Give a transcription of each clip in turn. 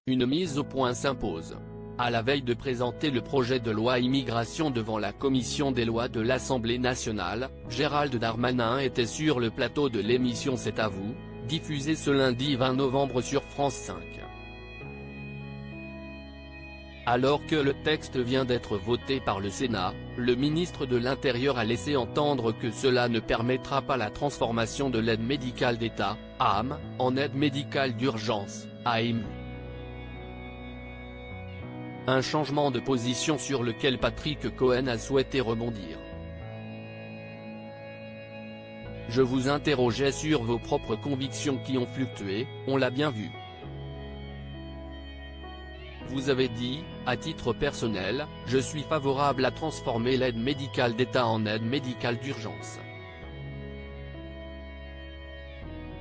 Une mise au point s'impose. À la veille de présenter le projet de loi immigration devant la commission des lois de l'Assemblée nationale, Gérald Darmanin était sur le plateau de l'émission C'est à vous, diffusée ce lundi 20 novembre sur France 5. Alors que le texte vient d'être voté par le Sénat, le ministre de l'Intérieur a laissé entendre que cela ne permettra pas la transformation de l'aide médicale d'État, AM, en aide médicale d'urgence, AMU. Un changement de position sur lequel Patrick Cohen a souhaité rebondir. Je vous interrogeais sur vos propres convictions qui ont fluctué, on l'a bien vu. Vous avez dit, à titre personnel, je suis favorable à transformer l'aide médicale d'État en aide médicale d'urgence.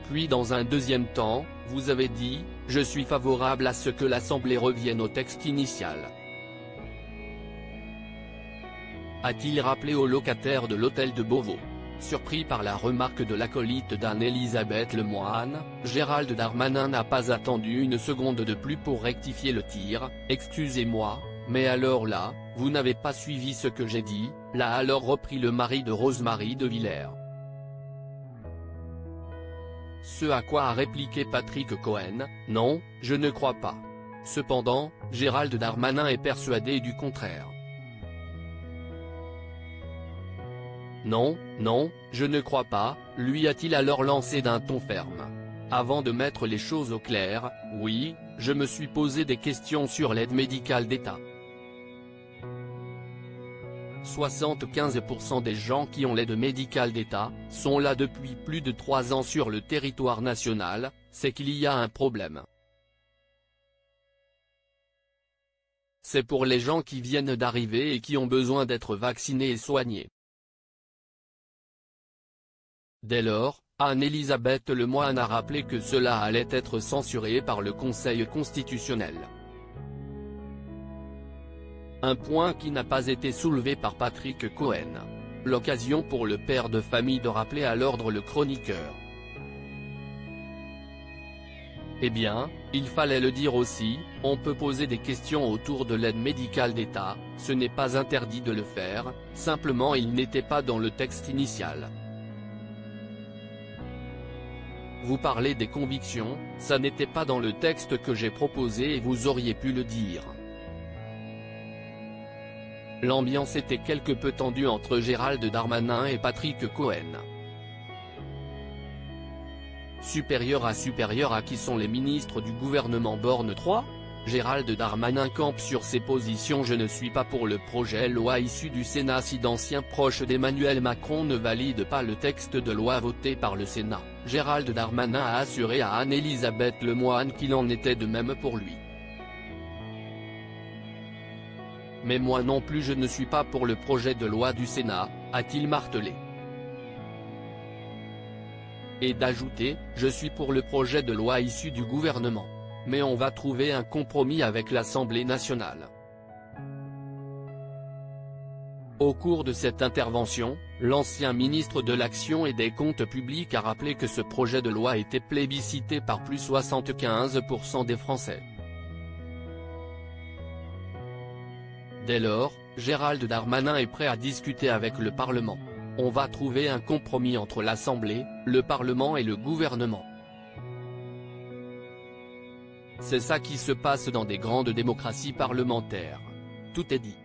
Puis dans un deuxième temps, vous avez dit, je suis favorable à ce que l'Assemblée revienne au texte initial. A-t-il rappelé aux locataires de l'hôtel de Beauvau? Surpris par la remarque de l'acolyte d'Anne-Elisabeth Lemoine, Gérald Darmanin n'a pas attendu une seconde de plus pour rectifier le tir. « Excusez-moi, mais alors là, vous n'avez pas suivi ce que j'ai dit », l'a alors repris le mari de Rosemarie de Villers. Ce à quoi a répliqué Patrick Cohen, « Non, je ne crois pas. » Cependant, Gérald Darmanin est persuadé du contraire. Non, non, je ne crois pas, lui a-t-il alors lancé d'un ton ferme. Avant de mettre les choses au clair, oui, je me suis posé des questions sur l'aide médicale d'État. 75% des gens qui ont l'aide médicale d'État, sont là depuis plus de 3 ans sur le territoire national, c'est qu'il y a un problème. C'est pour les gens qui viennent d'arriver et qui ont besoin d'être vaccinés et soignés. Dès lors, Anne-Elisabeth Lemoine a rappelé que cela allait être censuré par le Conseil constitutionnel. Un point qui n'a pas été soulevé par Patrick Cohen. L'occasion pour le père de famille de rappeler à l'ordre le chroniqueur. Eh bien, il fallait le dire aussi, on peut poser des questions autour de l'aide médicale d'État, ce n'est pas interdit de le faire, simplement il n'était pas dans le texte initial. Vous parlez des convictions, ça n'était pas dans le texte que j'ai proposé et vous auriez pu le dire. L'ambiance était quelque peu tendue entre Gérald Darmanin et Patrick Cohen. Supérieur à qui sont les ministres du gouvernement Borne 3 ? Gérald Darmanin campe sur ses positions. Je ne suis pas pour le projet loi issu du Sénat si d'anciens proches d'Emmanuel Macron ne valident pas le texte de loi voté par le Sénat. Gérald Darmanin a assuré à Anne-Elisabeth Lemoine qu'il en était de même pour lui. Mais moi non plus je ne suis pas pour le projet de loi du Sénat, a-t-il martelé. Et d'ajouter, je suis pour le projet de loi issu du gouvernement. Mais on va trouver un compromis avec l'Assemblée nationale. Au cours de cette intervention, l'ancien ministre de l'Action et des Comptes publics a rappelé que ce projet de loi était plébiscité par plus 75% des Français. Dès lors, Gérald Darmanin est prêt à discuter avec le Parlement. On va trouver un compromis entre l'Assemblée, le Parlement et le gouvernement. C'est ça qui se passe dans des grandes démocraties parlementaires. Tout est dit.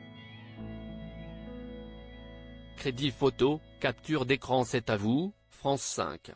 Crédit photo, capture d'écran. C'est à vous, France 5.